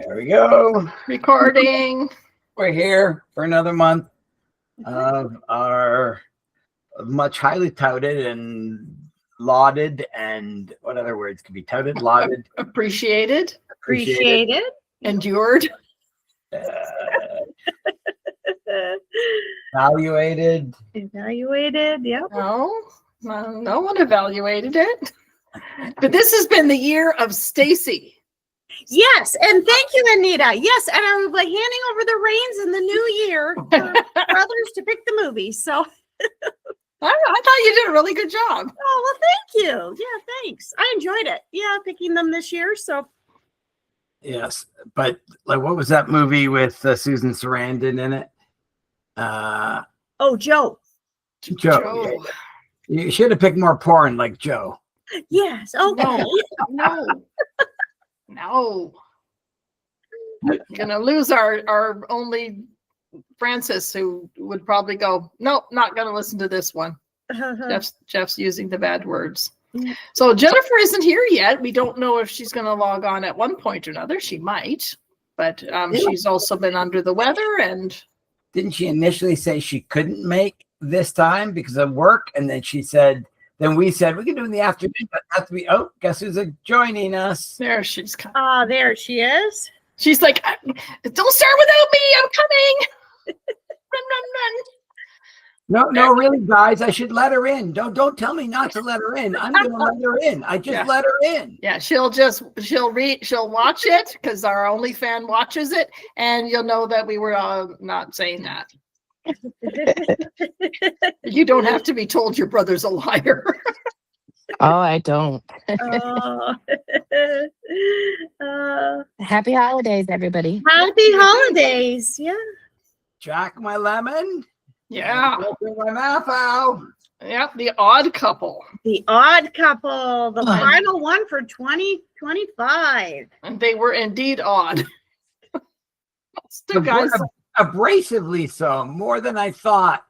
There we go. Recording. We're here for another month of our much highly touted and lauded, and what other words could be touted, lauded, Appreciated, endured, evaluated. Yeah. No one evaluated it. But this has been the year of Stacy. Yes, and thank you, Anita. Yes, and I will be handing over the reins in the new year for brothers to pick the movie. So I thought you did a really good job. Oh, well, thank you. Yeah, thanks. I enjoyed it. Yeah, picking them this year. So Yes, but like, what was that movie with Susan Sarandon in it? Joe. Joe. You should have picked more porn like Joe. Yes. Okay. No. Gonna lose our only Francis, who would probably go, nope, not gonna listen to this one. Jeff's using the bad words. So Jennifer isn't here yet. We don't know if she's gonna log on at one point or another. She might, but she's also been under the weather. And didn't she initially say she couldn't make this time because of work? And then she said, then we said we can do it in the afternoon, but have to be. Oh, guess who's joining us? There she's coming. There she is. She's like, don't start without me. I'm coming. Run. No, really, guys, I should let her in. Don't tell me not to let her in. I'm gonna let her in. I just let her in. Yeah, she'll watch it because our only fan watches it, and you'll know that we were not saying that. You don't have to be told your brother's a liar. Oh, I don't. Happy holidays, everybody. Happy holidays. Yeah. Jack, my lemon. Yeah. My Maffo. Yeah, The Odd Couple. The Odd Couple, the final one for 2025. And they were indeed odd. Still, guys. Abrasively so, more than I thought.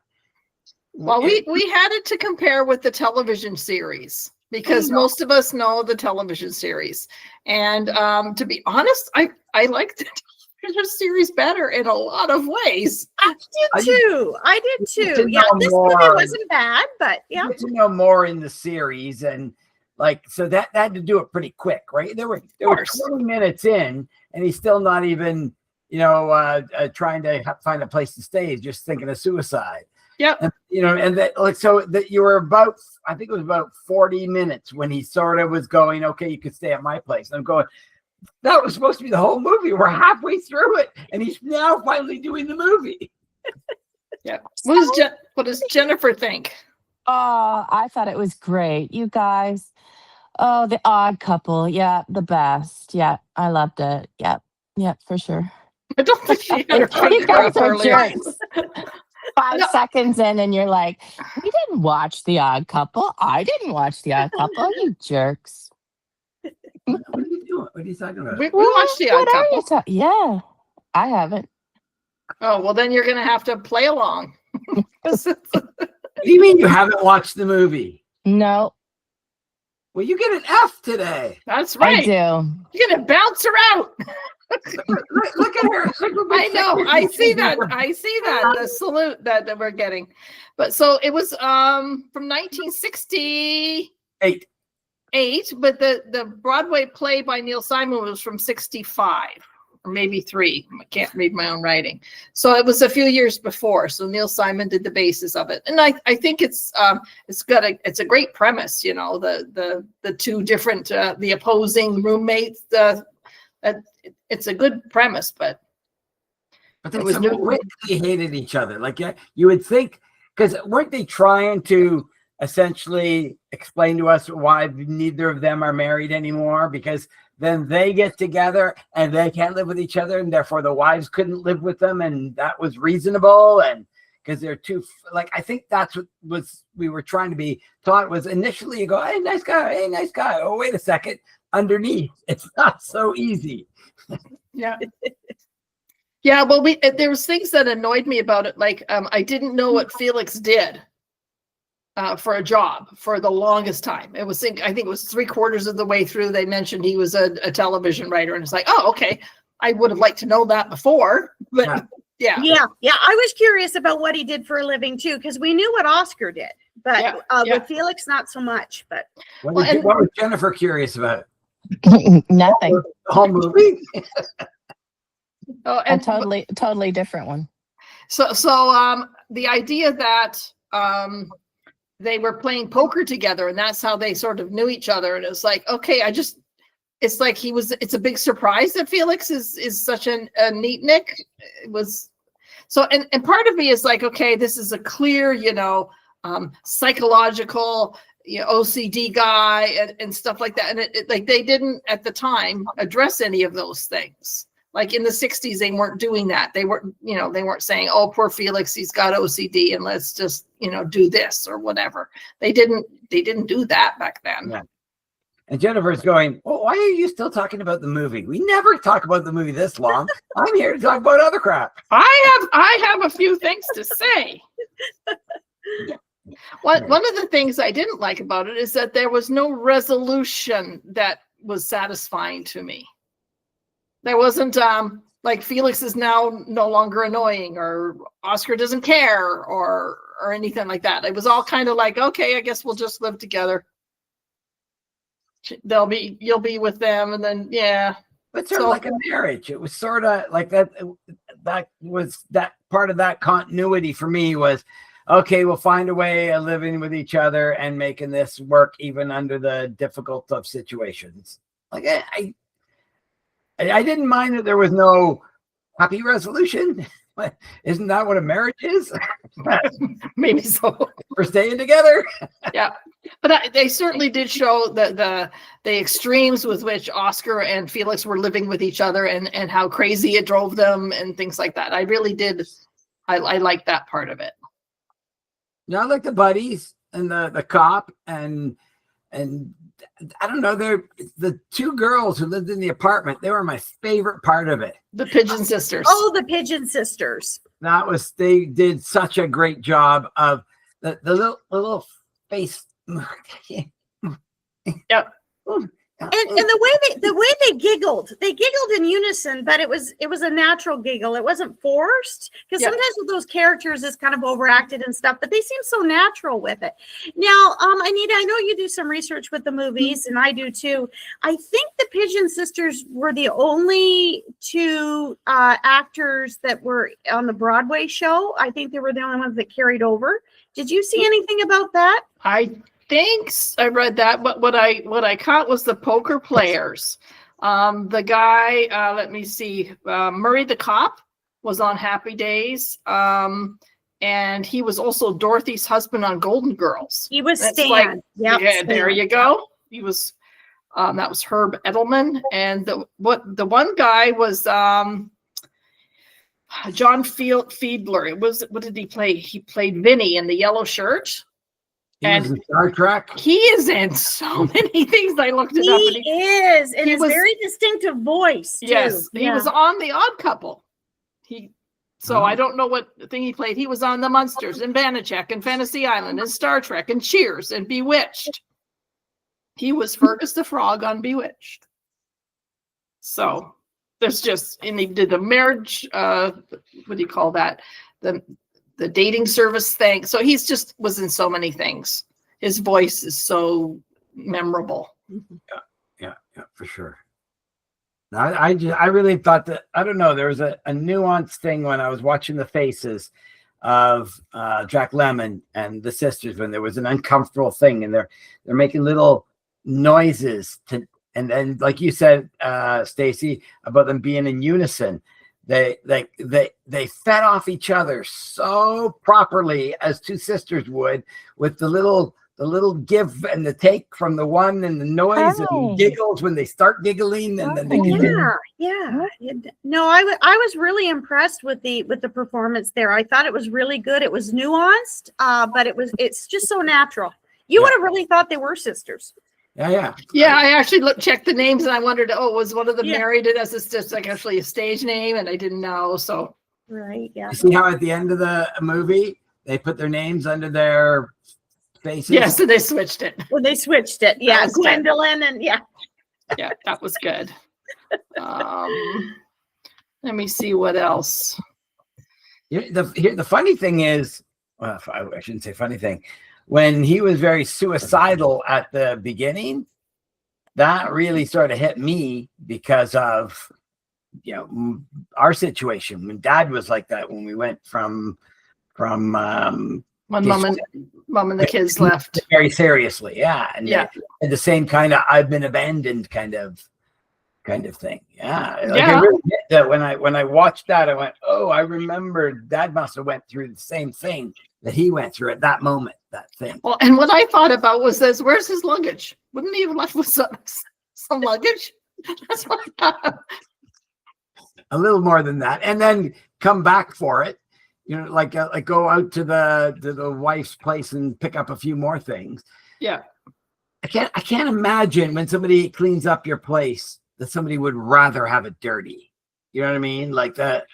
Well, we had it to compare with the television series because most of us know the television series. And to be honest, I like the television series better in a lot of ways. I did too. Yeah, this movie wasn't bad, but yeah. Get to know more in the series, and so that had to do it pretty quick, right? There were 20 minutes in, and he's still not even trying to find a place to stay. He's just thinking of suicide. Yeah. And that you were about, I think it was about 40 minutes when he sort of was going, okay, you could stay at my place. And I'm going, that was supposed to be the whole movie. We're halfway through it, and he's now finally doing the movie. Yeah. What does Jennifer think? Oh, I thought it was great. You guys. Oh, The Odd Couple. Yeah, the best. Yeah, I loved it. Yeah, for sure. I don't think she had her You guys are earlier. jerks. 5 seconds in, and you're like, we didn't watch The Odd Couple. I didn't watch The Odd Couple. You jerks. What are you doing? What are you talking about? We watched The Odd Couple. Yeah, I haven't. Oh, well, then you're going to have to play along. What do you mean you haven't watched the movie? No. Well, you get an F today. That's right. I do. You're going to bounce her out. Look at her. I know. I see that. The salute that we're getting. But so it was from 1968. But the Broadway play by Neil Simon was from 65 or maybe 3. I can't read my own writing. So it was a few years before. So Neil Simon did the basis of it. And I think it's a great premise, the two different the opposing roommates, it's a good premise, but they hated each other. Like, you would think, because weren't they trying to essentially explain to us why neither of them are married anymore? Because then they get together and they can't live with each other, and therefore the wives couldn't live with them, and that was reasonable. And because they're too, I think that's what we were trying to be taught was initially you go, hey, nice guy. Oh, wait a second. Underneath, it's not so easy. Yeah. Well, there was things that annoyed me about it. Like, I didn't know what Felix did for a job for the longest time. I think it was 3/4 of the way through. They mentioned he was a television writer, and it's like, oh, okay. I would have liked to know that before, but yeah. I was curious about what he did for a living too, because we knew what Oscar did, but with Felix, not so much. But what was Jennifer curious about? Nothing. The whole movie? Oh, A totally different one. So the idea that they were playing poker together and that's how they sort of knew each other. And it's like, okay, it's like it's a big surprise that Felix is such a neatnik. It was so, and part of me is like, okay, this is a clear, psychological, OCD guy and stuff like that. And it like, they didn't at the time address any of those things. Like in the 60s, they weren't doing that. They weren't, they weren't saying, oh, poor Felix, he's got OCD and let's just, do this or whatever. They didn't do that back then. Yeah. And Jennifer's going, well, why are you still talking about the movie? We never talk about the movie this long. I'm here to talk about other crap. I have a few things to say. One of the things I didn't like about it is that there was no resolution that was satisfying to me. There wasn't like Felix is now no longer annoying or Oscar doesn't care or anything like that. It was all kind of like, okay, I guess we'll just live together. You'll be with them, and then But sort of like a marriage. It was sort of like that. That was that part of that continuity for me was, okay, we'll find a way of living with each other and making this work even under the difficult of situations. Like I didn't mind that there was no happy resolution. Isn't that what a marriage is? Maybe so. For staying together. Yeah, but they certainly did show the extremes with which Oscar and Felix were living with each other and how crazy it drove them and things like that. I really did. I like that part of it. Yeah, I like the buddies and the cop and I don't know, they're the two girls who lived in the apartment. They were my favorite part of it. The Pigeon Sisters. Oh, the Pigeon Sisters. They did such a great job of the little face. Yep. And the way they giggled in unison, but it was a natural giggle. It wasn't forced, because sometimes with those characters it's kind of overacted and stuff, but they seem so natural with it. Now, Anita, I know you do some research with the movies, and I do too. I think the Pigeon Sisters were the only two actors that were on the Broadway show. I think they were the only ones that carried over. Did you see anything about that? Thanks. I read that, but what I caught was the poker players. The guy, let me see, Murray the cop was on Happy Days, and he was also Dorothy's husband on Golden Girls. He was Stan. There you go. He was. That was Herb Edelman, and the one guy was John Fiedler. It was, what did he play? He played Vinny in the yellow shirt. He was in Star Trek. He is in so many things. I looked it up. He is, and his very distinctive voice, too. Yes, he was on The Odd Couple. I don't know what thing he played. He was on The Munsters and Banachek and Fantasy Island and Star Trek and Cheers and Bewitched. He was Fergus the Frog on Bewitched. So there's and he did the marriage, what do you call that? The dating service thing. So he's just was in so many things. His voice is so memorable. Yeah, for sure. I really thought that, I don't know, there was a nuanced thing when I was watching the faces of Jack Lemmon and the sisters, when there was an uncomfortable thing and they're making little noises and then, like you said, Stacy, about them being in unison. They fed off each other so properly as two sisters would, with the little give and the take from the one and the noise and giggles when they start giggling and then they continue. Yeah. No, I was really impressed with the performance there. I thought it was really good. It was nuanced, but it's just so natural. You would have really thought they were sisters. Yeah. I actually checked the names and I wondered, was one of them married? It as just like actually a stage name, and I didn't know. So right, yeah. You see how at the end of the movie they put their names under their faces? Yes, and they switched it. When they switched it, Gwendolyn and yeah, that was good. Let me see what else. The funny thing is, well, I shouldn't say funny thing. When he was very suicidal at the beginning, that really sort of hit me because of, our situation. When Dad was like that, when we went from When mom and the kids left. very seriously, yeah, and Yeah. and the same kind of I've been abandoned kind of thing. Yeah, like Yeah. I really get that when I watched that, I went, oh, I remember Dad must have went through the same thing that he went through at that moment. That thing. Well, and what I thought about was this: where's his luggage? Wouldn't he have left with some luggage? That's what I thought. A little more than that, and then come back for it. Like go out to the wife's place and pick up a few more things. Yeah. I can't imagine when somebody cleans up your place that somebody would rather have it dirty. You know what I mean? Like that.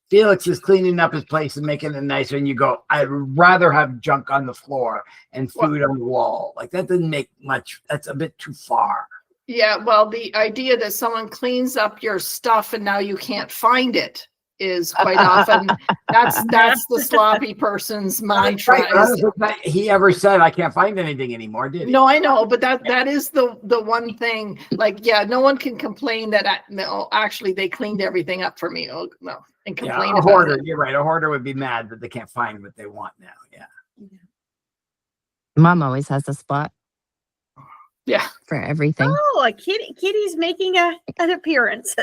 Felix is cleaning up his place and making it nicer, and you go, I'd rather have junk on the floor and food on the wall. Like that doesn't make much. That's a bit too far. Yeah. Well, the idea that someone cleans up your stuff and now you can't find it is quite often that's the sloppy person's mind. He ever said I can't find anything anymore, did he? No, I know, but that is the one thing. Like, yeah, no one can complain that no, actually they cleaned everything up for me. Oh, no, and complain a about hoarder. it. You're right. A hoarder would be mad that they can't find what they want now. Yeah. Mom always has a spot. Yeah, for everything. Oh, a Kitty's making an appearance.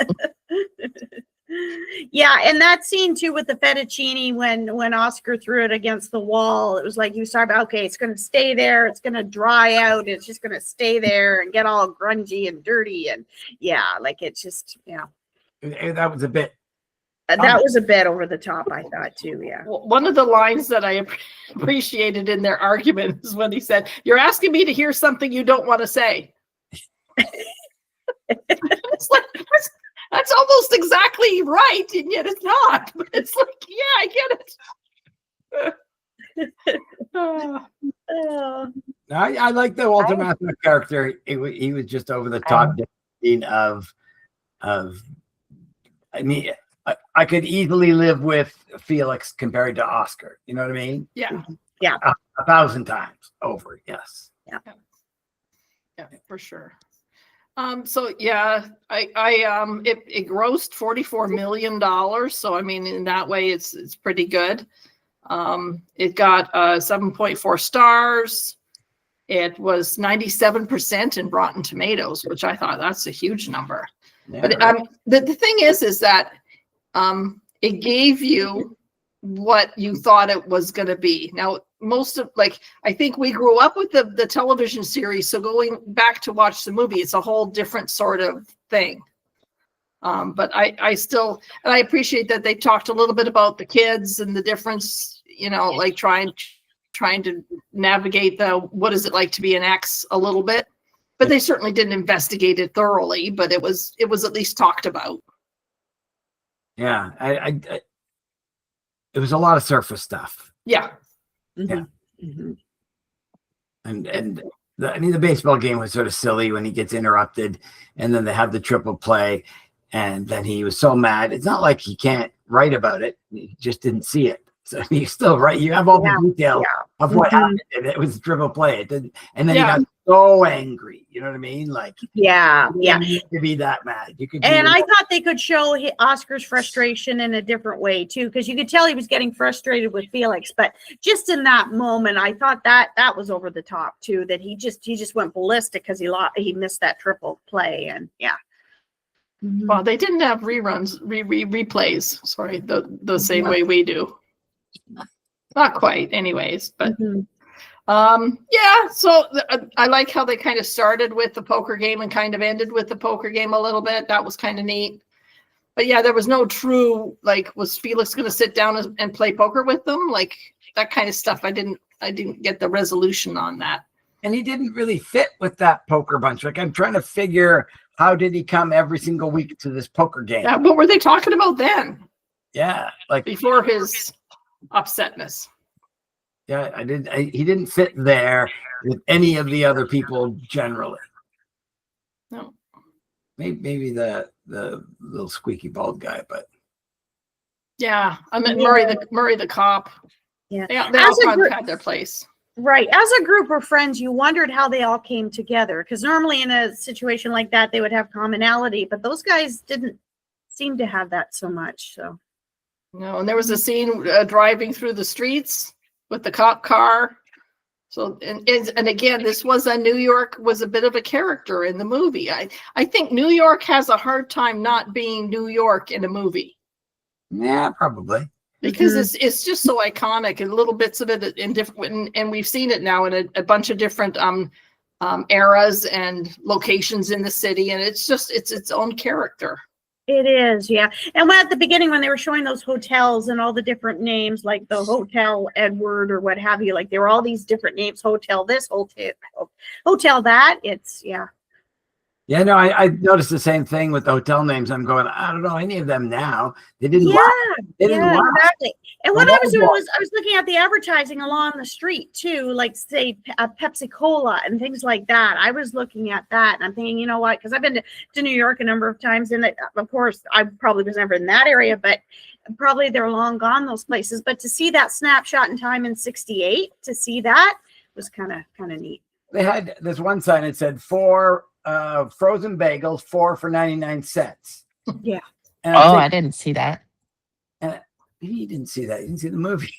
Yeah, and that scene too with the fettuccine when Oscar threw it against the wall, it was like you started, okay, it's going to stay there, it's going to dry out, it's just going to stay there and get all grungy and dirty, and like it's just that was a bit. That was a bit over the top, I thought too. Yeah. Well, one of the lines that I appreciated in their argument is when he said, "You're asking me to hear something you don't want to say." It's like that's almost exactly right, and yet it's not. But it's like, yeah, I get it. I like the Walter Matthau character. He was just over the top of. I mean, I could easily live with Felix compared to Oscar. You know what I mean? Yeah. Yeah. 1,000 times over. Yes. Yeah, for sure. So yeah, it grossed $44 million. So I mean, in that way, it's pretty good. It got 7.4 stars. It was 97% in Rotten Tomatoes, which I thought that's a huge number. Yeah, But right. the thing is that it gave you what you thought it was going to be. Now, I think we grew up with the television series, so going back to watch the movie, it's a whole different sort of thing. But I still, and I appreciate that they talked a little bit about the kids and the difference, like trying to navigate what is it like to be an ex a little bit. But they certainly didn't investigate it thoroughly, but it was at least talked about. Yeah, it was a lot of surface stuff. Yeah. Yeah. Mm-hmm. And the baseball game was sort of silly when he gets interrupted, and then they have the triple play, and then he was so mad. It's not like he can't write about it; he just didn't see it. So he's still right. You have all the details of what happened, and it was a triple play. It didn't, and then he got so angry. You know what I mean? Like, yeah. you need to be that mad. You could. And I thought they could show Oscar's frustration in a different way too, because you could tell he was getting frustrated with Felix. But just in that moment, I thought that was over the top too. That he just went ballistic because he missed that triple play, and Well, they didn't have reruns, replays. Sorry, the same way we do. Not quite, anyways. But so I like how they kind of started with the poker game and kind of ended with the poker game a little bit. That was kind of neat. But yeah, there was no true, like, was Felix going to sit down and play poker with them? Like that kind of stuff. I didn't get the resolution on that. And he didn't really fit with that poker bunch. Like, I'm trying to figure, how did he come every single week to this poker game? Yeah, what were they talking about then? Yeah, like Before his upsetness. Yeah, he didn't fit there with any of the other people generally. No. maybe the little squeaky bald guy, but Yeah, I meant Yeah. Murray the cop. Yeah. They As all a kind group- of had their place. Right. As a group of friends, you wondered how they all came together. Because normally in a situation like that, they would have commonality, but those guys didn't seem to have that so much. So No, and there was a scene driving through the streets with the cop car. So and again, this was New York was a bit of a character in the movie. I think New York has a hard time not being New York in a movie yeah, probably. because it's just so iconic and little bits of it in different and we've seen it now in a bunch of different eras and locations in the city, and it's its own character. it is, yeah. And when at the beginning, when they were showing those hotels and all the different names, like the Hotel Edward or what have you, like there were all these different names, hotel this, hotel that. It's Yeah, no, I noticed the same thing with the hotel names. I'm going, I don't know any of them now. They didn't yeah, last. They didn't yeah, last. exactly. And what Well, I was that doing was- was I was looking at the advertising along the street too, like say Pepsi Cola and things like that. I was looking at that and I'm thinking, you know what? Because I've been to New York a number of times, and of course I probably was never in that area, but probably they're long gone those places. But to see that snapshot in time in '68, to see that was kind of neat. They had this one sign that said 4 frozen bagels, 4 for 99 cents. Yeah. And Oh, I'm I thinking, didn't see that. maybe you didn't see that. You didn't see the movie.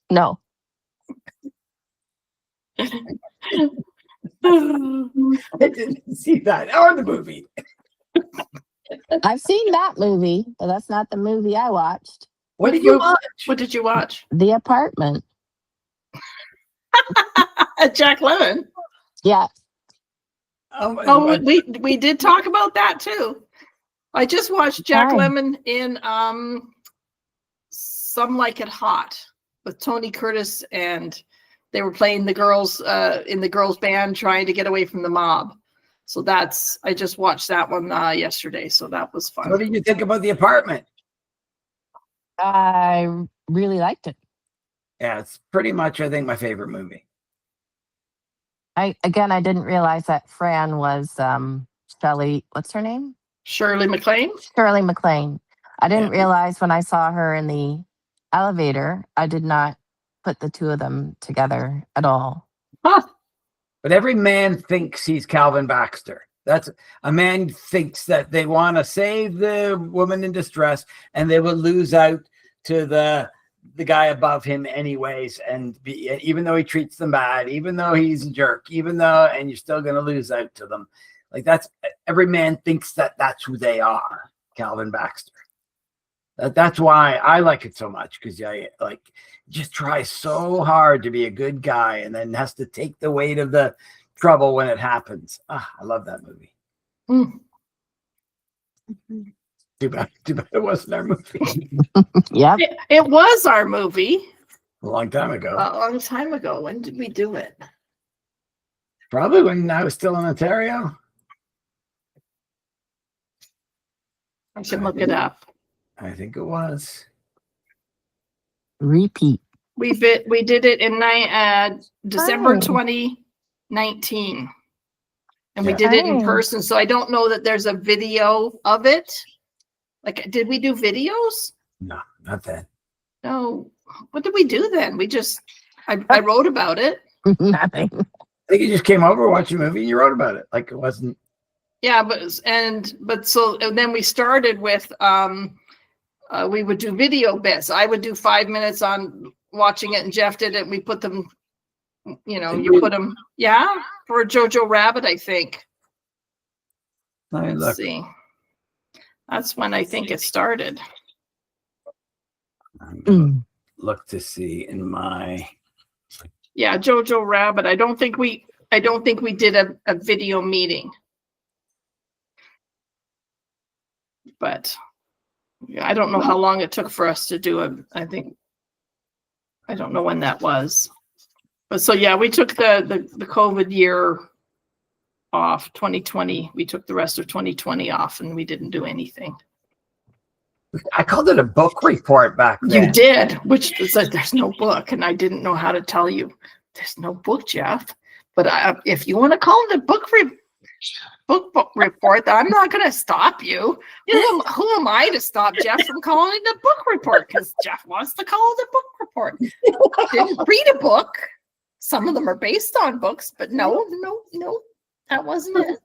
No. I didn't see that or the movie. I've seen that movie, but that's not the movie I watched. What did you What watch? what did you watch? The Apartment. Jack Lemmon. Yeah. Oh, we did talk about that too. I just watched Jack Okay. Lemmon in Some Like It Hot with Tony Curtis, and they were playing the girls in the girls band trying to get away from the mob. So I just watched that one yesterday, so that was fun. What did you think about The Apartment? I really liked it. Yeah, it's pretty much, I think, my favorite movie. I didn't realize that Fran was Shelley, what's her name? Shirley MacLaine. Shirley MacLaine. I didn't Yeah. realize when I saw her in the elevator, I did not put the two of them together at all. Huh. But every man thinks he's Calvin Baxter. That's a man thinks that they want to save the woman in distress, and they will lose out to the guy above him anyways, and even though he treats them bad, even though he's a jerk, and you're still going to lose out to them. Like that's every man thinks that that's who they are, Calvin Baxter. That's why I like it so much, because I like just tries so hard to be a good guy and then has to take the weight of the trouble when it happens. I love that movie. Mm. Too bad it wasn't our movie. Yep. It was our movie A long time ago. a long time ago. When did we do it? Probably when I was still in Ontario. I can look it up. I think it was. Repeat. We did it in December Oh. 2019, and we Yeah. did it in Oh. person. So I don't know that there's a video of it. Like, did we do videos? No, not that. No. What did we do then? I wrote about it. Nothing. I think you just came over, watched a movie, and you wrote about it. Like it wasn't. Yeah, and then we started with we would do video bits. I would do 5 minutes on watching it, and Jeff did it. And we put them, you put them, for Jojo Rabbit, I think. Let me Let's look. see. That's when I think it started. I'm gonna Mm. look to see in my. Yeah, Jojo Rabbit. I don't think we did a video meeting. But yeah, I don't know how long it took for us to do it. I don't know when that was. But so yeah, we took the COVID year off, 2020. We took the rest of 2020 off, and we didn't do anything. I called it a book report back then. You did, which said there's no book, and I didn't know how to tell you there's no book, Jeff. But if you want to call it a book book report. I'm not going to stop you. Who am I to stop Jeff from calling it a book report? Because Jeff wants to call it a book report. Didn't read a book. Some of them are based on books, but no, that wasn't it.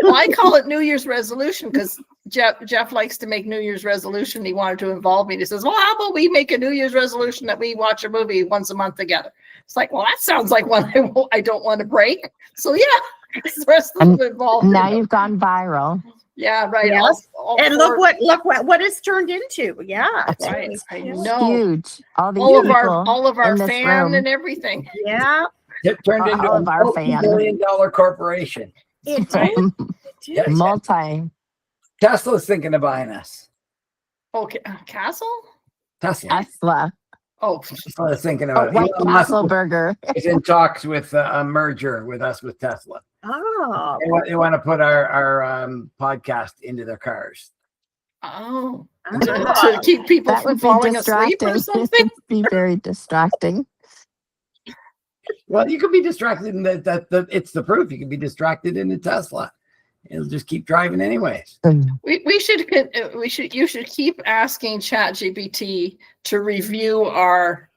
Well, I call it New Year's resolution because Jeff likes to make New Year's resolution. He wanted to involve me. He says, well, how about we make a New Year's resolution that we watch a movie once a month together? It's like, well, that sounds like one I don't want to break. So yeah, the rest of them involved. Now you've gone viral. Yeah, right. Yes. All And four- look what it's turned into. Yeah. Right. I Yeah. know. Huge. All these All of people our in this fan room. and everything. Yeah. It turned into All a of our fans. multi-billion-dollar corporation. It Right. did. Yes. Multi. Tesla's thinking of buying us. Okay, Castle? Tesla. Tesla. Oh, Tesla's thinking Oh, about White Elon Musk Castle burger. is in talks with a merger with us with Tesla. Oh. They want to put our podcast into their cars. oh. Ah. To keep people That from would be falling asleep distracting. or something. Be very distracting. Well, you could be distracted in that it's the proof. You can be distracted in a Tesla. It'll just keep driving anyways. You should keep asking ChatGPT to review our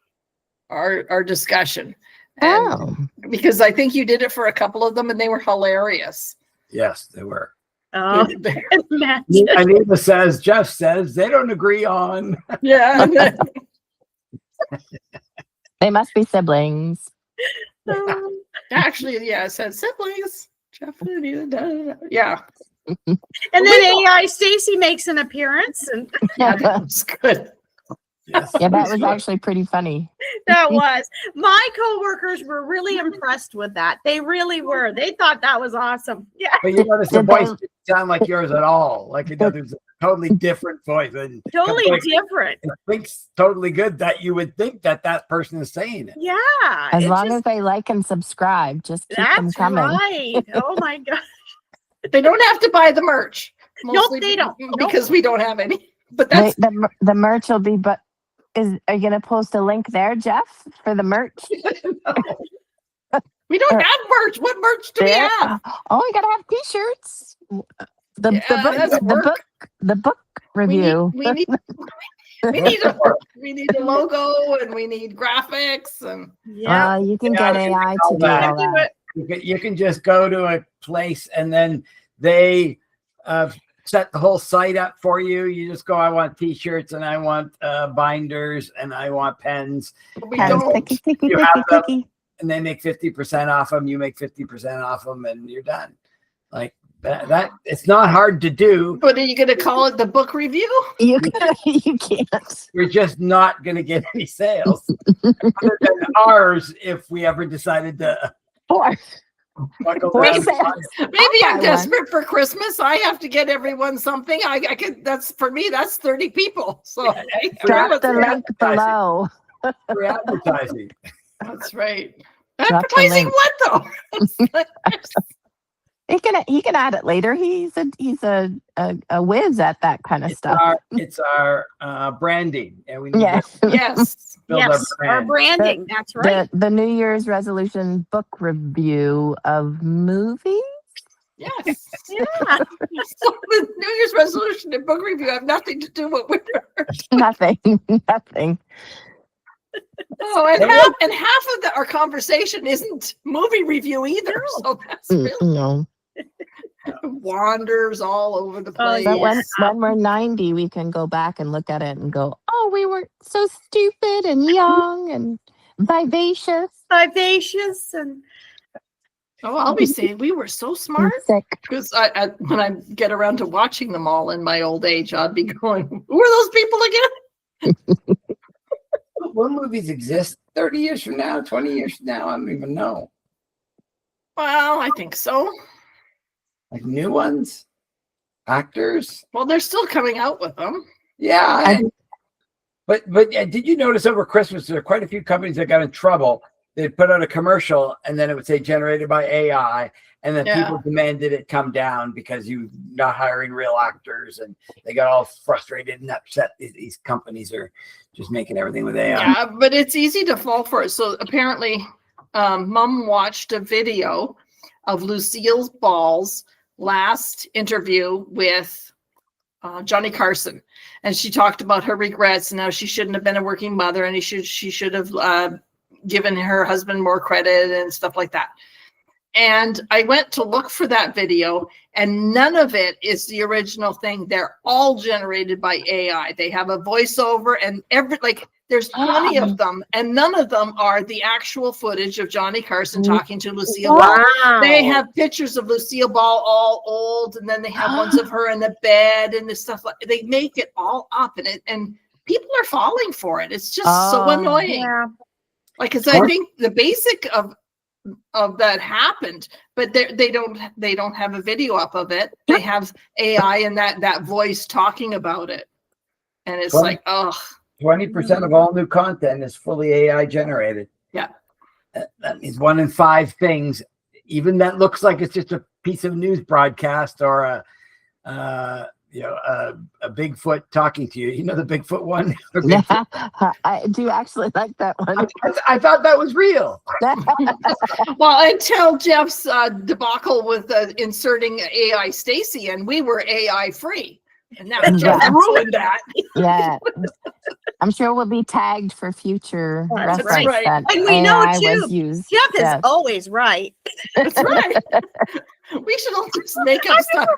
discussion. And Oh, because I think you did it for a couple of them and they were hilarious. Yes, they were. Oh. Matt. Anita says, Jeff says they don't agree on. Yeah. they must be siblings. Actually, yeah, it said siblings. Jeff and Anita, da, da, da. Yeah. And then AI Stacy makes an appearance, and Yeah, that was good. Yes. Yeah, that was actually pretty funny. that was my coworkers were really impressed with that. They really were. They thought that was awesome. Yeah, But you notice the Did voice they- didn't sound like yours at all. Like it does a totally different voice. And totally like, different. it thinks totally good that you would think that person is saying it. Yeah, As it long just- as they like and subscribe, just keep them that's coming. right. Oh my god. They don't have to buy the merch. Nope, they don't. Because we don't have any. But They, that's the merch will be, but are you gonna post a link there, Jeff, for the merch? we don't have merch. What merch do we There- have? Oh, you gotta have T-shirts. The Yeah, that's work. the book review. We need we need a logo and we need graphics and Yeah. You can Yeah, get you can AI all to do that. all that. You can just go to a place and then they set the whole site up for you. You just go, I want T-shirts and I want binders and I want pens. we Pens, don't. ticky, ticky, You ticky, have them. ticky. And they make 50% off them. You make 50% off them and you're done. Like that it's not hard to do. But are you going to call it the book review? You can't. We're just not going to get any sales other than ours if we ever decided to Or buckle Four down and cents. buy it. Maybe I'll I'm buy desperate for Christmas. I have to get everyone something. I could. That's for me. That's 30 people. So drop the free link below. for advertising. that's right. Drop the Advertising link. what though? He can add it later. He's a whiz at that kind of stuff. It's our branding, and we need Yes. to Yes. build Yes, our our brand. branding. That's right. The New Year's resolution book review of movies. Yes. Yeah. So the New Year's resolution and book review have nothing to do with winter. Nothing. Nothing. Oh, and half of our conversation isn't movie review either. So that's really No. wanders all over the place. But Yes. when we're 90, we can go back and look at it and go, oh, we were so stupid and young and vivacious. Vivacious and Oh, I'll be saying we were so smart. and sick. Because when I get around to watching them all in my old age, I'd be going, who are those people again? Will movies exist 30 years from now, 20 years from now? I don't even know. Well, I think so. Like new ones, actors. Well, they're still coming out with them. Yeah, I- but did you notice over Christmas there are quite a few companies that got in trouble? They'd put out a commercial and then it would say generated by AI, and then Yeah. people demanded it come down because you're not hiring real actors, and they got all frustrated and upset. These companies are just making everything with AI. Yeah, but it's easy to fall for it. So apparently, Mom watched a video of Lucille Ball's last interview with Johnny Carson, and she talked about her regrets and how she shouldn't have been a working mother, and she should have given her husband more credit and stuff like that. And I went to look for that video, and none of it is the original thing. They're all generated by AI. They have a voiceover, and there's 20 of them, and none of them are the actual footage of Johnny Carson talking to Lucille Ball. Wow. They have pictures of Lucille Ball all old, and then they have ones of her in the bed and this stuff. They make it all up, and people are falling for it. It's just so annoying. Yeah. Like, because I think the basic of that happened, but they don't have a video up of it. They have AI and that voice talking about it, and it's like, 20% of all new content is fully AI generated. Yeah. That means 1 in 5 things, even that looks like it's just a piece of news broadcast or a Bigfoot talking to you. You know the Bigfoot one? I do actually like that one. I thought that was real. Well, until Jeff's debacle with inserting AI Stacy, and we were AI free, and now Jeff ruined that. Yeah, I'm sure we'll be tagged for future That's reference. right. That And we know AI too, was used. Jeff is Yes. always right. That's right. We should all just make up stuff.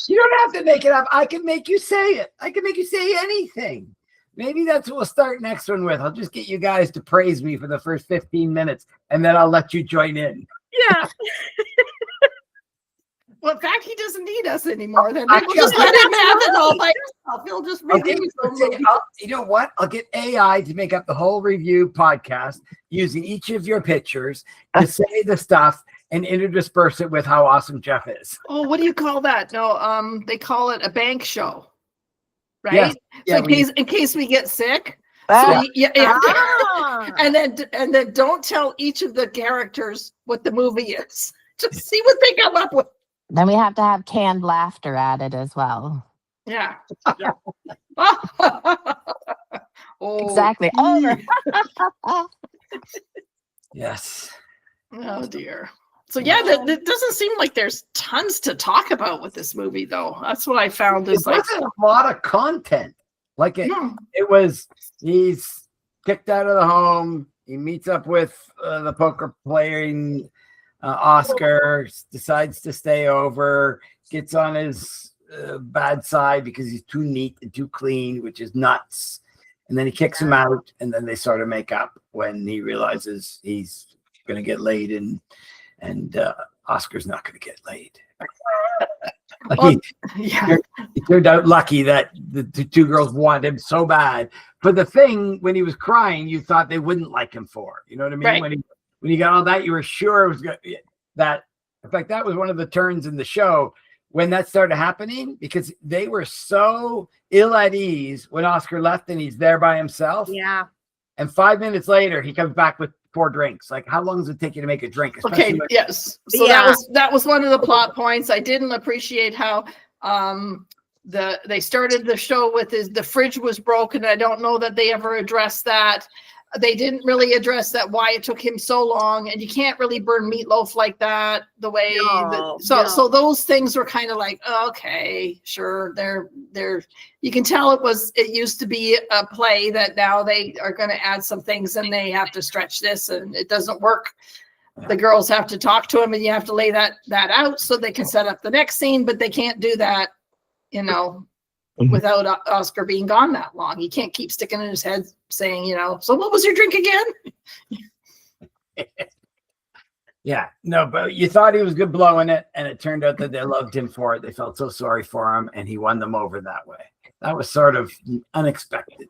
You don't have to make it up. I can make you say it. I can make you say anything. Maybe that's what we'll start next one with. I'll just get you guys to praise me for the first 15 minutes, and then I'll let you join in. Yeah. Well, in fact, he doesn't need us anymore. Then I we'll just let him have it all by himself. He'll just Okay, review some okay, movies. you know what? I'll get AI to make up the whole review podcast using each of your pictures to say the stuff and intersperse it with how awesome Jeff is. Oh, what do you call that? No, they call it a bank show, right? Yes. So Yeah, in case we get sick. Ah, So and then don't tell each of the characters what the movie is. Just see what they come up with. then we have to have canned laughter added as well. Yeah. Oh, Exactly. Over. Yes. oh dear. So yeah, that doesn't seem like there's tons to talk about with this movie, though. That's what I found It is like, wasn't a lot of content. Like hmm, it was, he's kicked out of the home. He meets up with the poker playing Oscar, decides to stay over, gets on his bad side because he's too neat and too clean, which is nuts. And then he kicks him out, and then they sort of make up when he realizes he's going to get laid, and Oscar's not going to get laid. Like well, yeah. he turned out lucky that the two girls wanted him so bad. But the thing, when he was crying, you thought they wouldn't like him for. You know what I mean? Right. When he got all that, you were sure it was good. That, in fact, that was one of the turns in the show when that started happening, because they were so ill at ease when Oscar left and he's there by himself. Yeah. And 5 minutes later, he comes back with 4 drinks. Like, how long does it take you to make a drink? Okay, Especially when- yes. So Yeah. that was one of the plot points. I didn't appreciate how they started the show with the fridge was broken. I don't know that they ever addressed that. They didn't really address that, why it took him so long, and you can't really burn meatloaf like that the way No, so those things were kind of like, okay, sure, they're you can tell it used to be a play that now they are going to add some things and they have to stretch this and it doesn't work. The girls have to talk to him and you have to lay that out so they can set up the next scene, but they can't do that, without Oscar being gone that long. He can't keep sticking in his head saying, so what was your drink again? Yeah, no, but you thought he was good blowing it, and it turned out that they loved him for it. They felt so sorry for him, and he won them over that way. That was sort of unexpected.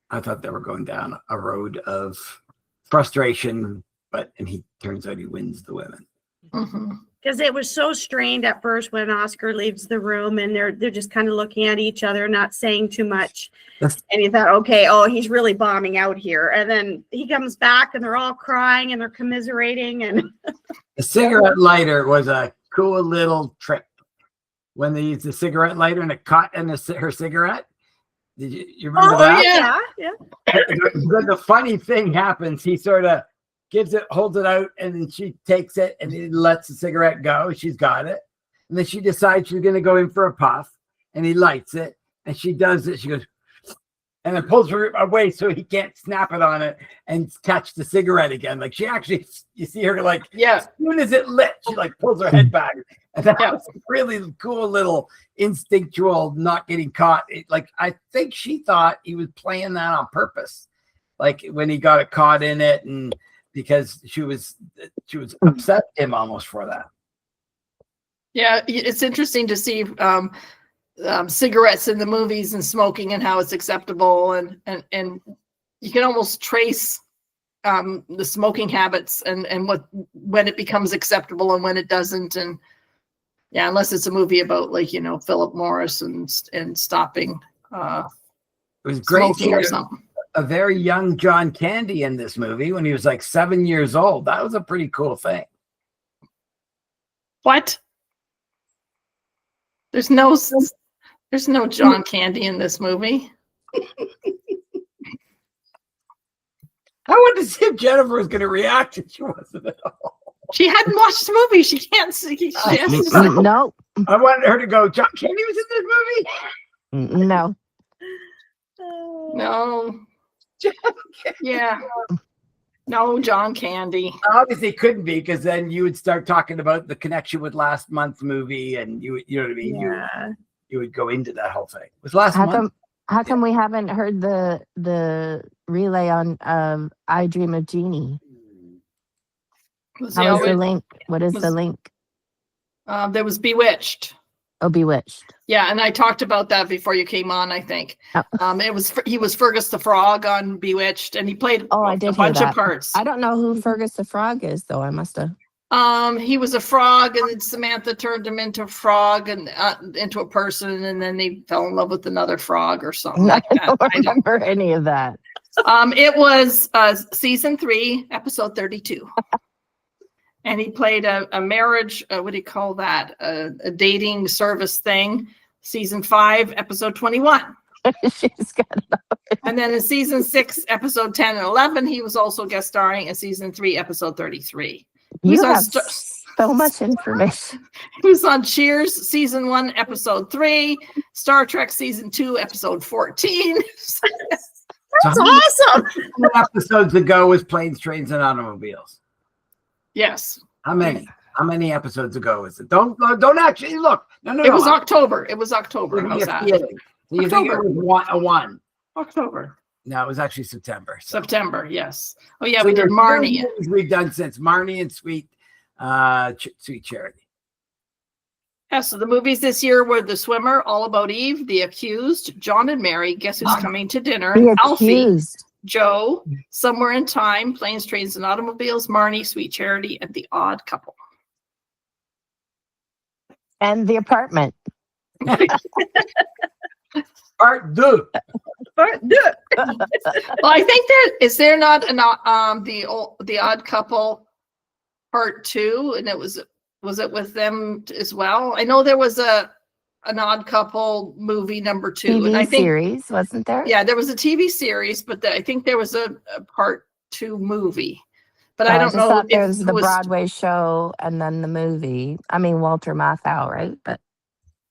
I thought they were going down a road of frustration, and he turns out he wins the women. Mm-hmm. Because it was so strained at first when Oscar leaves the room and they're just kind of looking at each other, not saying too much. That's- And you thought, okay, he's really bombing out here. And then he comes back and they're all crying and they're commiserating. And The cigarette lighter was a cool little trick. When they used the cigarette lighter and it caught in her cigarette. Did you remember that? yeah. The funny thing happens. He sort of holds it out, and then she takes it and he lets the cigarette go. She's got it. And then she decides she's going to go in for a puff, and he lights it, and she does it. She goes, and then pulls her away so he can't snap it on it and catch the cigarette again. Like she actually, you see her like, as soon as it lit, she like pulls her head back. And that was a really cool little instinctual not getting caught. Like I think she thought he was playing that on purpose. Like when he got caught in it, and because she was upset at him almost for that. Yeah, it's interesting to see cigarettes in the movies and smoking and how it's acceptable, and you can almost trace the smoking habits and when it becomes acceptable and when it doesn't. And yeah, unless it's a movie about like Philip Morris and stopping it was great smoking or something. A very young John Candy in this movie when he was like 7 years old. That was a pretty cool thing. What? There's no John Candy in this movie. I wanted to see if Jennifer was going to react, and she wasn't at all. She hadn't watched the movie. She can't see. She has to say, No, I wanted her to go, John Candy was in this movie? no. no. Yeah. No, John Candy. Obviously it couldn't be, because then you would start talking about the connection with last month's movie, and you know what I mean? Yeah. You would go into that whole thing. It was last month. How come we haven't heard the relay on I Dream of Jeannie? How is the link? What is the link? There was Bewitched. Oh, Bewitched. Yeah, and I talked about that before you came on, I think. Oh. He was Fergus the Frog on Bewitched, and he played I did a bunch hear of parts. I don't know who Fergus the Frog is, though. I must have. He was a frog, and then Samantha turned him into a frog and into a person, and then they fell in love with another frog or something like that. I don't remember any of that. It was season 3, episode 32. And he played a marriage, what do you call that? A dating service thing. Season 5, episode 21. She's got it. And then in season 6, episode 10 and 11, he was also guest starring in season 3, episode 33. You have so much information. He was on Cheers, season 1, episode 3, Star Trek, season 2, episode 14. That's awesome. How many episodes ago was Planes, Trains, and Automobiles? Yes. How many? How many episodes ago is it? Don't actually look. No. It was October. It was October. Give me How's a that? feeling. So you think it was a one? October. No, it was actually September. So. September, yes. Oh yeah, So we did there's Marnie. 2 movies we've done since Marnie and Sweet Charity. Yeah, so the movies this year were The Swimmer, All About Eve, The Accused, John and Mary, Guess Who's Coming to Dinner, The Alfie, Accused. Joe, Somewhere in Time, Planes, Trains, and Automobiles, Marnie, Sweet Charity, and The Odd Couple. And The Apartment. Part 2. Well, I think is there not the Odd Couple part 2, and was it with them as well? I know there was an Odd Couple movie number 2, TV and I think series, wasn't there? yeah, there was a TV series, but I think there was a part 2 movie. But I don't just know thought there if was it the was, Broadway show and then the movie. I mean, Walter Matthau, right? But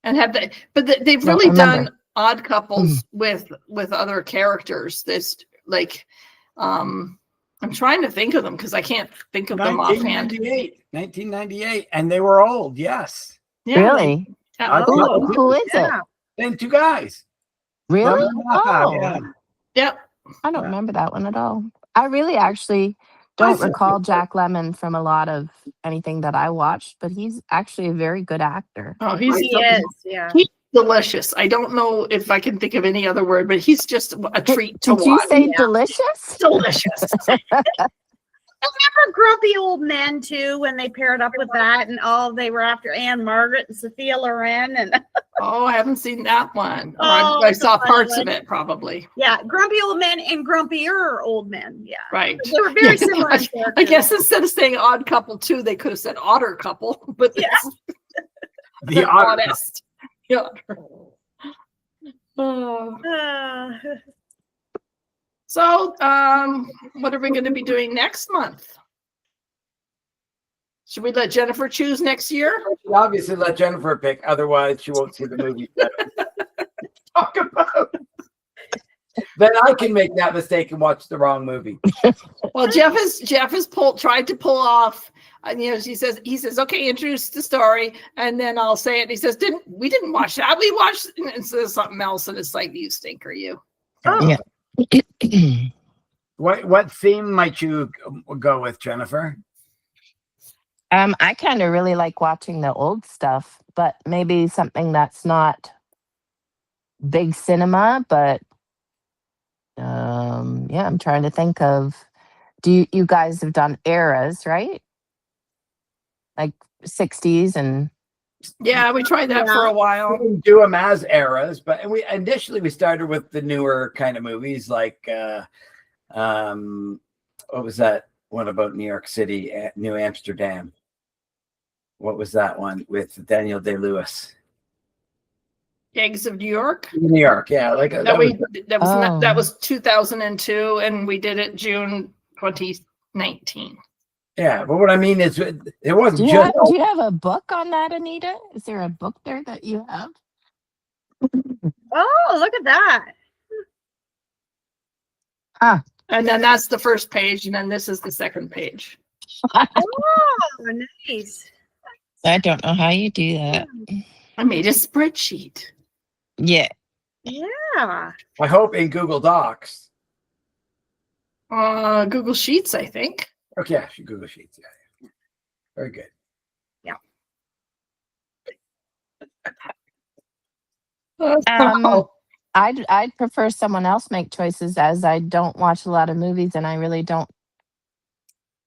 and have they? But they've Don't really remember. done Odd Couples with other characters. This like, I'm trying to think of them because I can't think of them offhand. 1998, and they were old. Yes. Yeah, really? Odd oh, Couple. Who is it? Yeah. And 2 guys. Really? Matthau, Oh, yeah. yeah. I don't remember that one at all. I really actually don't recall Jack Lemmon from a lot of anything that I watched, but he's actually a very good actor. Oh, he's He is. Yeah. delicious. I don't know if I can think of any other word, but he's just a treat to Did you watch. say delicious? Delicious. Remember Grumpy Old Men too, when they paired up with that, and they were after Anne Margaret and Sophia Loren, and Oh, I haven't seen that one. Or Oh, I it's a saw fun parts one. of it probably. yeah, Grumpy Old Men and Grumpier Old Men. Yeah, Right. they were very Yeah, similar. in I character. guess instead of saying Odd Couple 2, they could have said Otter Couple, but Yeah. it's The Odd honest. Yeah. Oh. So, what are we going to be doing next month? Should we let Jennifer choose next year? Obviously, let Jennifer pick. Otherwise, she won't see the movie. Talk about. Then I can make that mistake and watch the wrong movie. Well, Jeff has tried to pull off. And he says, okay, introduce the story, and then I'll say it. And he says, we didn't watch that. We watched, and says something else, and it's like, you stinker, you. Oh, Yeah. What theme might you go with, Jennifer? I kind of really like watching the old stuff, but maybe something that's not big cinema, but yeah, I'm trying to think of, you guys have done eras, right? Like 60s and Yeah, we tried that for a We while. didn't do them as eras, but we started with the newer kind of movies, like what was that one about New York City, New Amsterdam? What was that one with Daniel Day-Lewis? Eggs of New York. New York, yeah, like That was 2002, and we did it June 2019. yeah. But what I mean is, it do wasn't you, just. do you have a book on that, Anita? Is there a book there that you have? oh, look at that. And then that's the first page, and then this is the second page. Oh, nice. I don't know how you do that. I made a spreadsheet. Yeah. Yeah. I hope in Google Docs. Google Sheets, I think. Okay, actually, Google Sheets. Yeah. Very good. I'd prefer someone else make choices, as I don't watch a lot of movies, and I really don't.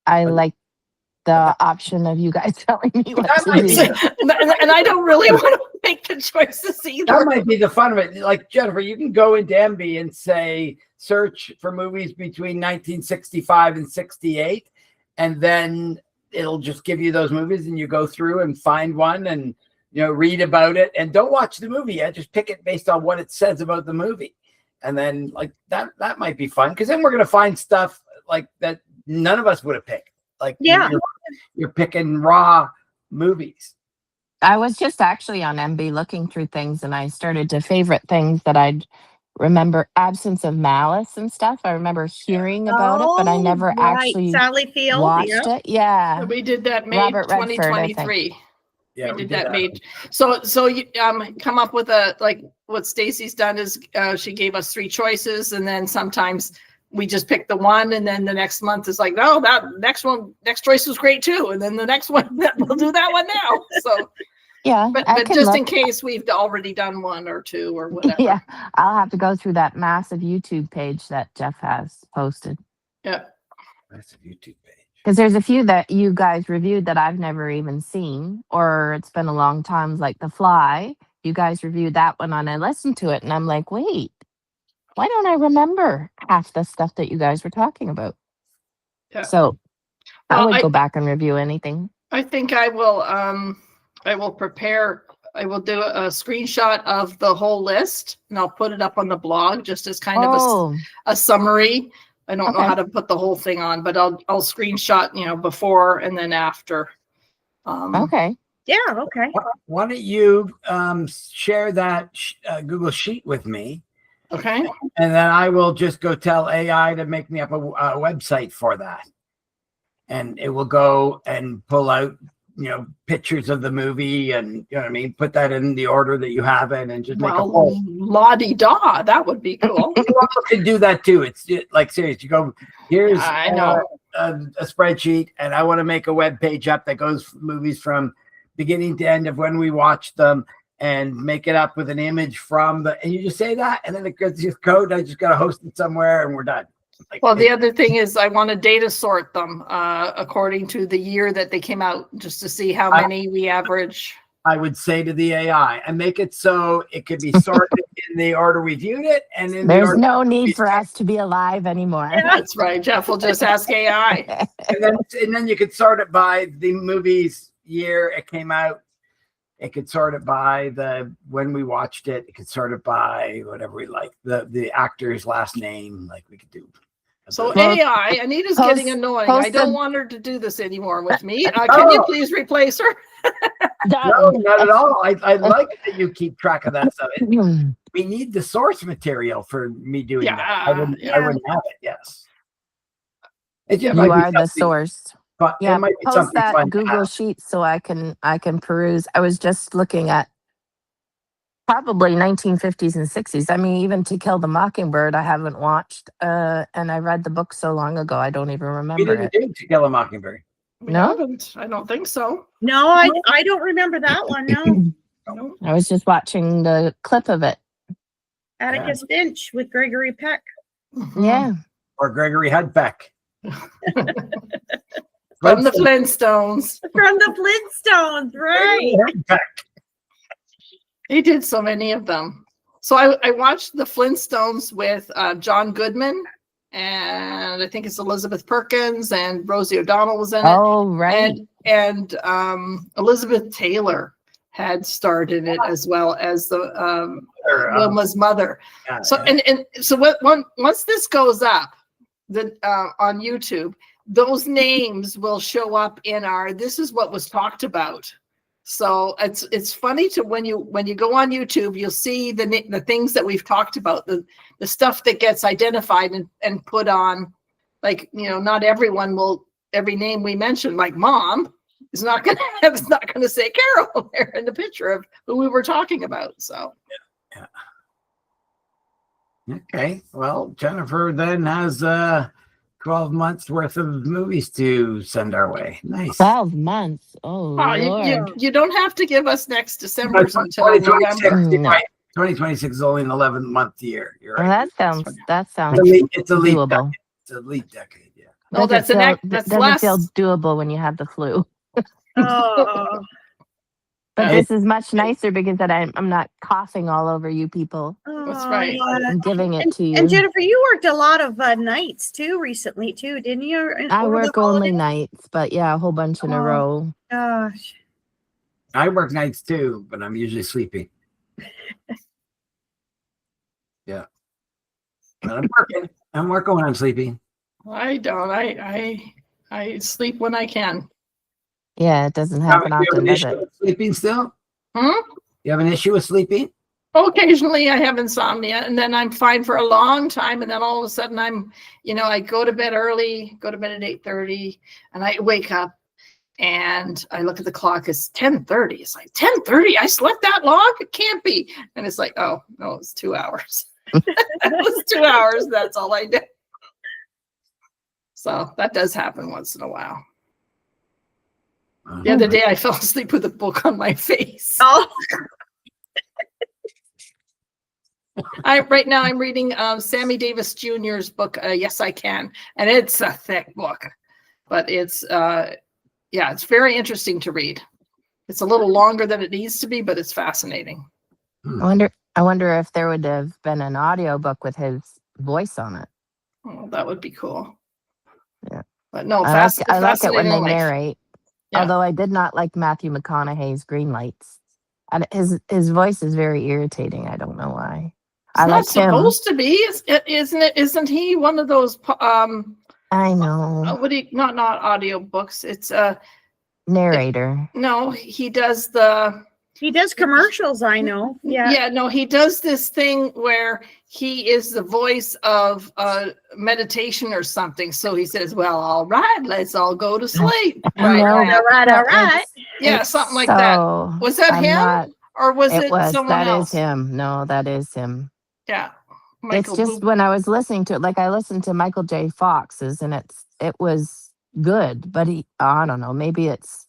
I like the option of you guys telling me what That to might do. be- and I don't really want to make the choices either. That might be the fun of it. Like, Jennifer, you can go into MB and say, search for movies between 1965 and 68, and then it'll just give you those movies, and you go through and find one and read about it, and don't watch the movie yet. Just pick it based on what it says about the movie. And then like that might be fun, because then we're going to find stuff like that none of us would have picked. Like, Yeah. you're picking raw movies. I was just actually on MB looking through things, and I started to favorite things that I'd remember. Absence of Malice and stuff. I remember hearing about it, but I never actually Sally Field. watched Yeah. it. Yeah. We did that May Robert Redford, I think. 2023. Yeah, we did that May. So you come up with like what Stacy's done is she gave us 3 choices, and then sometimes we just pick the one, and then the next month is like, oh, that next choice was great too, and then the next one we'll do that one now. So Yeah. but I can just in look. case we've already done 1 or 2 or whatever. Yeah. I'll have to go through that massive YouTube page that Jeff has posted. Yeah. That's a YouTube page. Because there's a few that you guys reviewed that I've never even seen, or it's been a long time, like The Fly. You guys reviewed that one, and I listened to it, and I'm like, wait, why don't I remember half the stuff that you guys were talking about? Yeah. So I Well, would go back and review anything. I think I will prepare. I will do a screenshot of the whole list, and I'll put it up on the blog just as kind of Oh, a summary. I don't know Okay. how to put the whole thing on, but I'll screenshot, before and then after. okay. Yeah. Okay. Why don't you share that Google Sheet with me, Okay. and then I will just go tell AI to make me up a website for that, and it will go and pull out pictures of the movie, and you know what I mean, put that in the order that you have it, and just make a whole. La-di-da, that would be cool. You can do that too. It's like serious. You go, here's I know. a spreadsheet, and I want to make a web page up that goes movies from beginning to end of when we watched them, and make it up with an image from and you just say that, and then it gets your code. I just got to host it somewhere, and we're done. Like, Well, the other thing is I want to data sort them according to the year that they came out, just to see how many we average. I would say to the AI, and make it so it could be sorted in the order we viewed it, and in the There's order, no need for us to be alive anymore. That's right. Jeff will just ask AI. and then you could sort it by the movie's year it came out. It could sort it by when we watched it. It could sort it by whatever we like, the actor's last name. Like we could do So Well, AI, Anita's getting post- annoying. post I don't the- want her to do this anymore with me. Can you Oh. please replace her? No, not at all. I like that you keep track of that stuff. We need the source material for me doing that. I wouldn't have it. Yes. It just might You be are the something source. fun- it Yeah, might be post something that fun to Google have. sheet so I can peruse. I was just looking at probably 1950s and 60s. I mean, even To Kill the Mockingbird, I haven't watched. And I read the book so long ago, I don't even We remember didn't it. do To Kill a Mockingbird. We No? haven't. I don't think so. No, I don't remember that one. No, No. I was just watching the clip of it. Atticus Finch with Gregory Peck. Mhm. Yeah. Or Gregory Hudbeck. From the Flintstones. From the Flintstones, right? Hudbeck. He did so many of them. So I watched the Flintstones with John Goodman, and I think it's Elizabeth Perkins, and Rosie O'Donnell was in it. Oh, right. And Elizabeth Taylor had starred in it as well as the Wilma's mother. Yeah, So yeah. and so once this goes up on YouTube, those names will show up in our this is what was talked about. So it's funny to when you go on YouTube, you'll see the things that we've talked about, the stuff that gets identified and put on, like, not everyone will, every name we mention, like Mom is not gonna say Carol there in the picture of who we were talking about. So Okay. Well, Jennifer then has 12 months worth of movies to send our way. Nice. 12 months. Oh, Lord. you don't have to give us next December's until 2026, November. you're right. 2026 is only an 11-month year. You're Well, right. that sounds It's a leap doable. decade. It's a leap decade. Yeah. No, that's doesn't less. feel doable when you have the flu. Oh, But Hey. this is much nicer because that I'm not coughing all over you people That's right. and giving it to you. And Jennifer, you worked a lot of nights too recently too, didn't you? I Over the work only holidays? nights, but yeah, a whole bunch in a Oh. row. Gosh. I work nights too, but I'm usually sleeping. Yeah. But I'm working when I'm sleeping. I don't. I sleep when I can. Yeah, it doesn't You happen have often, an does issue it? with sleeping still? Hmm? You have an issue with sleeping? Occasionally I have insomnia, and then I'm fine for a long time, and then all of a sudden I go to bed early, go to bed at 8:30, and I wake up and I look at the clock, it's 10:30. It's like 10:30, I slept that long? It can't be. And it's like, oh no, it's 2 hours. It was 2 hours, that's all I did. So that does happen once in a while. The other day I fell asleep with a book on my face. Oh, Right now I'm reading Sammy Davis Jr.'s book, Yes, I Can. And it's a thick book, but it's very interesting to read. It's a little longer than it needs to be, but it's fascinating. I wonder if there would have been an audiobook with his voice on it. Oh, that would be cool. Yeah. But no, I like it when they fascinating life. narrate. Yeah. Although I did not like Matthew McConaughey's Green Lights. And his voice is very irritating. I don't know why. It's I not like him. supposed to be, isn't it? Isn't he one of those I know. not audiobooks? It's Narrator. no, he does the he does commercials, I know. Yeah. no, he does this thing where he is the voice of meditation or something. So he says, well, all right, let's all go to sleep. I know, All right, all but right. Yeah, it's something like that. so- Was that I'm him? not- Or was it was. someone That else? is him. No, that is him. Yeah. It's just when I was listening to it, like I listened to Michael J. Fox's, and it was good, but I don't know, maybe it's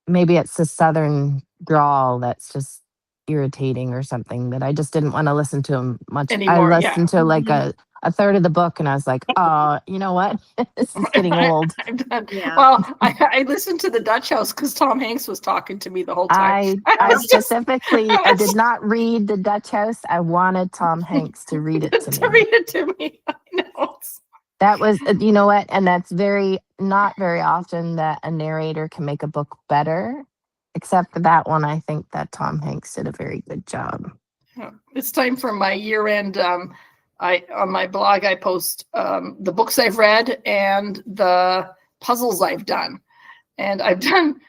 the Southern drawl that's just irritating or something that I just didn't want to listen to him much. Anymore, I yeah. listened to like a third of the book, and I was like, oh, you know what? This is getting old. I'm done. Yeah. Well, I listened to the Dutch House because Tom Hanks was talking to me the whole time. I was just- specifically, I did not read the Dutch House. I wanted Tom Hanks to read it to to me. read it to me. I know. That was, you know what? And that's not very often that a narrator can make a book better. Except for that one, I think that Tom Hanks did a very good job. It's time for my year-end on my blog, I post the books I've read and the puzzles I've done. And I've done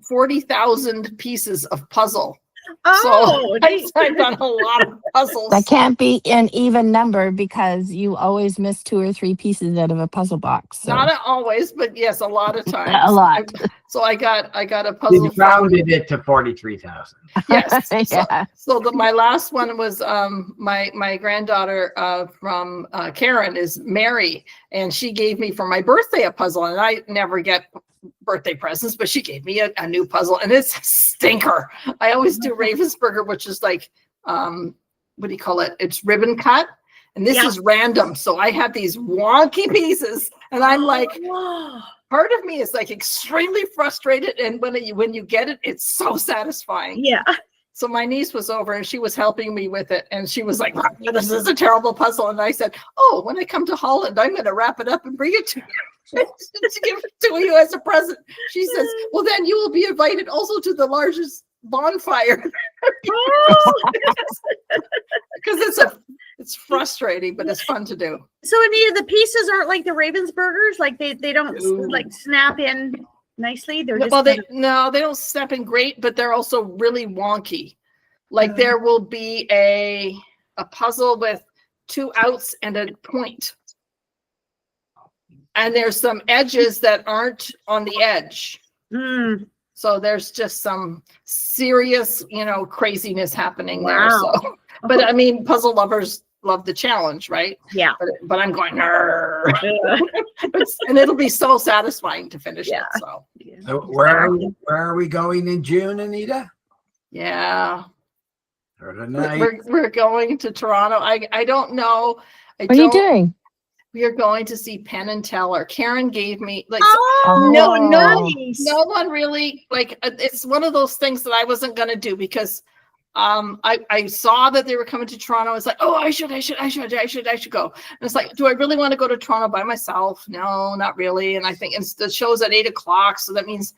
40,000 pieces of puzzle. Oh, So I've done a lot of puzzles. That can't be an even number because you always miss 2 or 3 pieces out of a puzzle box. So. Not always, but yes, a lot of times. A lot. So I got a puzzle. You rounded it to 43,000. Yes. Yeah. So my last one was my granddaughter from Karen is Mary, and she gave me for my birthday a puzzle, and I never get birthday presents, but she gave me a new puzzle, and it's a stinker. I always do Ravensburger, which is like what do you call it? It's ribbon cut, and this is random. So I have these wonky pieces, and I'm like, part of me is like extremely frustrated, and when you get it, it's so satisfying. Yeah. So my niece was over and she was helping me with it. And she was like, this is a terrible puzzle. And I said, oh, when I come to Holland, I'm going to wrap it up and bring it to you to give it to you as a present. She says, well, then you will be invited also to the largest bonfire. Because it's frustrating, but it's fun to do. So Anita, the pieces aren't like the Ravensburgers, like they don't No. like snap in nicely. They're just Well, they don't snap in great, but they're also really wonky. Like there will be a puzzle with 2 outs and a point. And there's some edges that aren't on the edge. So there's just some serious, craziness happening there. So, but I mean, puzzle lovers love the challenge, right? Yeah. But I'm going, and it'll be so satisfying to finish it. So where are we going in June, Anita? Yeah. Or tonight? We're going to Toronto. I don't know. What are you doing? We are going to see Penn and Teller. Karen gave me no one really it's one of those things that I wasn't going to do because I saw that they were coming to Toronto. I was like, oh, I should go. And it's like, do I really want to go to Toronto by myself? No, not really. And I think the show's at 8:00. So that means,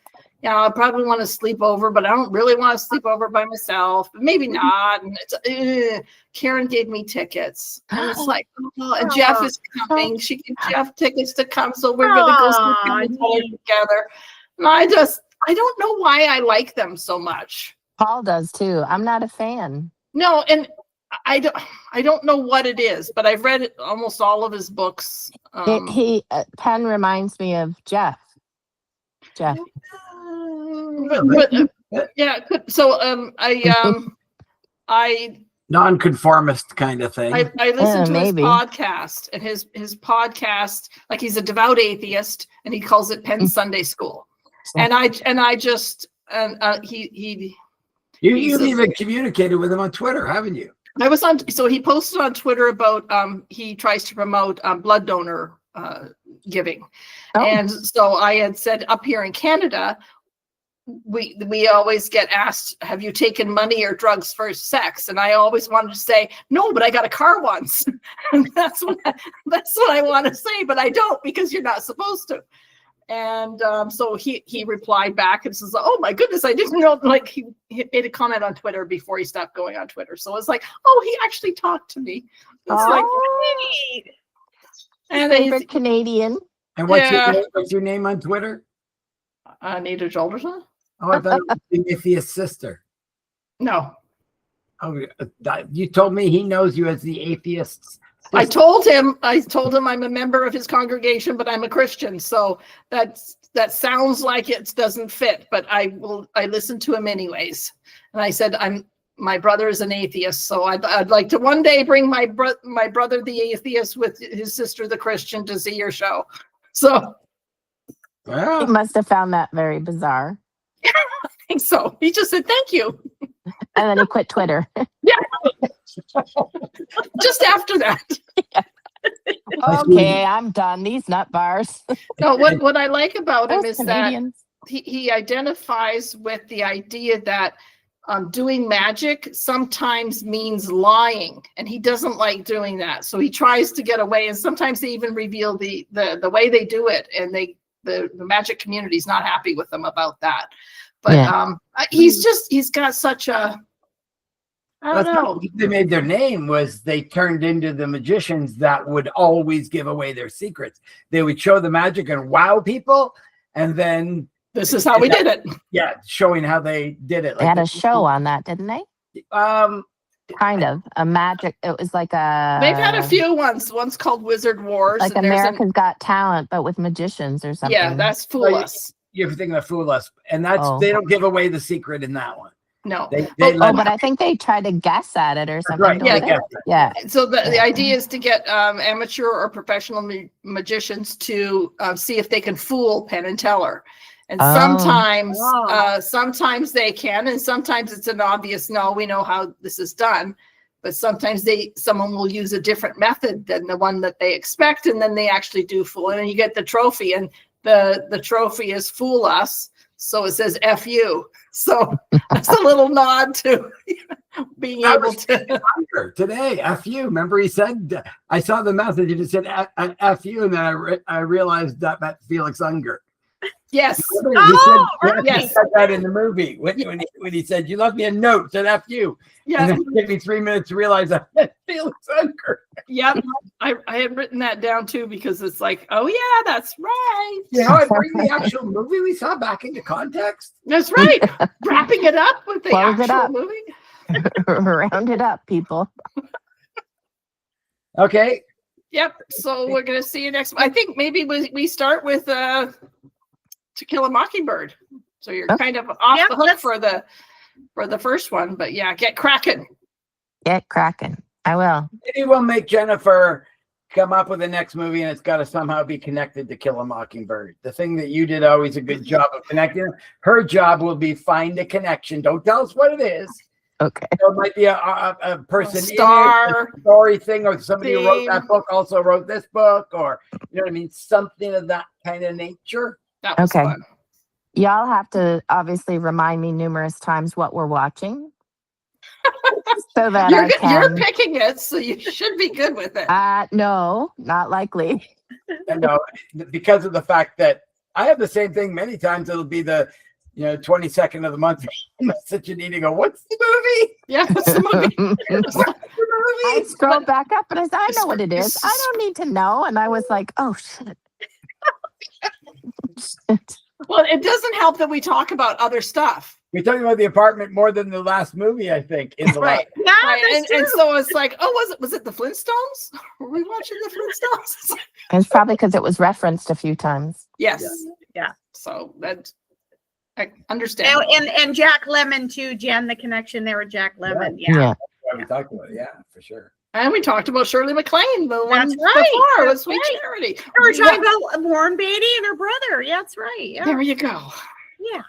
I probably want to sleep over, but I don't really want to sleep over by myself. But maybe not. And it's, Karen gave me tickets. And it's like, and Jeff is coming. She gave Jeff tickets to come. So we're going to go see Penn and Teller together. And I don't know why I like them so much. Paul does too. I'm not a fan. No, and I don't know what it is, but I've read almost all of his books. Penn reminds me of Jeff. Yeah. So I non-conformist kind of thing. I listened to maybe. his podcast, and his podcast, like he's a devout atheist, and he calls it Penn Sunday School, and I just You've even communicated with him on Twitter, haven't you? I was so he posted on Twitter about he tries to promote blood donor giving. And so I had said up here in Canada, we always get asked, have you taken money or drugs for sex? And I always wanted to say, no, but I got a car once. And that's what I want to say, but I don't because you're not supposed to. And so he replied back and says, oh my goodness, I didn't know, like he made a comment on Twitter before he stopped going on Twitter. So it's like, oh, he actually talked to me. It's like, and favorite Canadian. And what's your name on Twitter? Anita Jolderson? Oh, I thought it was the atheist sister. No. Oh, you told me he knows you as the atheist. I told him I'm a member of his congregation, but I'm a Christian. So that sounds like it doesn't fit, but I listen to him anyways. And I said, my brother is an atheist. So I'd like to one day bring my brother, the atheist, with his sister, the Christian, to see your show. So. Well, He must have found that very bizarre. I think so. He just said, thank you. And then he quit Twitter. Yeah. Just after that. Okay, I'm done. These nut bars. No, what I like about him Those is Canadians. that he identifies with the idea that doing magic sometimes means lying, and he doesn't like doing that. So he tries to get away, and sometimes they even reveal the way they do it, and the magic community is not happy with them about that. But he's got such a I That's don't not know. what they made their name was they turned into the magicians that would always give away their secrets. They would show the magic and wow people, and then This is how we did it. yeah, showing how they did it. They had a show on that, didn't they? Kind of a magic. It was like a. They've had a few ones. One's called Wizard Wars. Like and there's America's Got Talent, but with magicians or something. yeah, that's Fool Us. You're thinking of Fool Us, and that's Oh. they don't give away the secret in that one. No. They Oh, let- but I think they try to guess at it or something. right, don't yeah, they? yeah. Yeah. So the idea is to get amateur or professional magicians to see if they can fool Penn and Teller. And Oh. sometimes they can, and sometimes it's an obvious no. We know how this is done, but sometimes someone will use a different method than the one that they expect, and then they actually do fool. And then you get the trophy, and the trophy is Fool Us, so it says F you. So that's a little nod to being I able was to. Unger today. F you. Remember, he said, I saw the message. He just said F you, and then I realized that meant Felix Unger. Yes. He said, Oh, right. he said that in the movie when he said, "You left me a note said F you," and Yeah. then it took me 3 minutes to realize that meant Felix Unger. Yep. I had written that down too because it's like, oh yeah, that's right. You know, I bring the actual movie we saw back into context. That's right. Wrapping it up with the Close it actual up. movie. Round it up, people. Okay, Yep. So we're gonna see you next. I think maybe we start with To Kill a Mockingbird. So you're Okay. kind of off Yep, the hook let's- for the first one, but yeah, get cracking. Get cracking. I will. maybe we'll make Jennifer come up with the next movie, and it's got to somehow be connected to Kill a Mockingbird. The thing that you did always a good job of connecting. Her job will be find a connection. Don't tell us what it is. Okay. There might be a person Star in it, a story thing, or somebody who wrote that thing. book also wrote this book, or you know what I mean, something of that kind of nature. That was Okay. fun. Y'all have to obviously remind me numerous times what we're watching. So that I You're can. picking it, so you should be good with it. No, not likely. And because of the fact that I have the same thing many times. It'll be the 22nd of the month message, and you need to go, what's the movie? Yeah, it's the movie. What's the I movie? scrolled back up and I said, I know what it is. I don't need to know. And I was like, oh, shit. Well, it doesn't help that we talk about other stuff. We're talking about the apartment more than the last movie, I think. In the Right. Yeah, Right, that's and true. so it's like, oh, was it the Flintstones? Were we watching the Flintstones? It's probably because it was referenced a few times. Yes. Yeah. So that I understand. And Jack Lemmon too, Jen. The connection there with Jack Lemmon. Yeah. Yeah, we talked about it. Yeah, for sure. And we talked about Shirley MacLaine, the one That's right, before with that's Sweet right. Charity. We're talking about Warren Beatty and her brother. Yeah, that's right. Yeah. There you go. Yeah.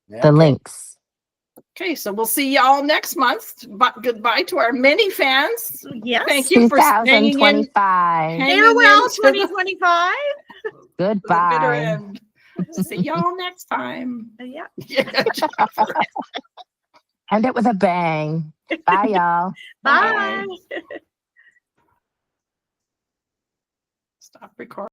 Yeah. The links. Okay, so we'll see y'all next month. But goodbye to our many fans. Yes. Thank you for hanging in. 2025. hanging Farewell, into the- 2025. the bitter Goodbye. end. See y'all next time. Yeah. Yeah. End it with a bang. Bye, y'all. Bye. Stop recording.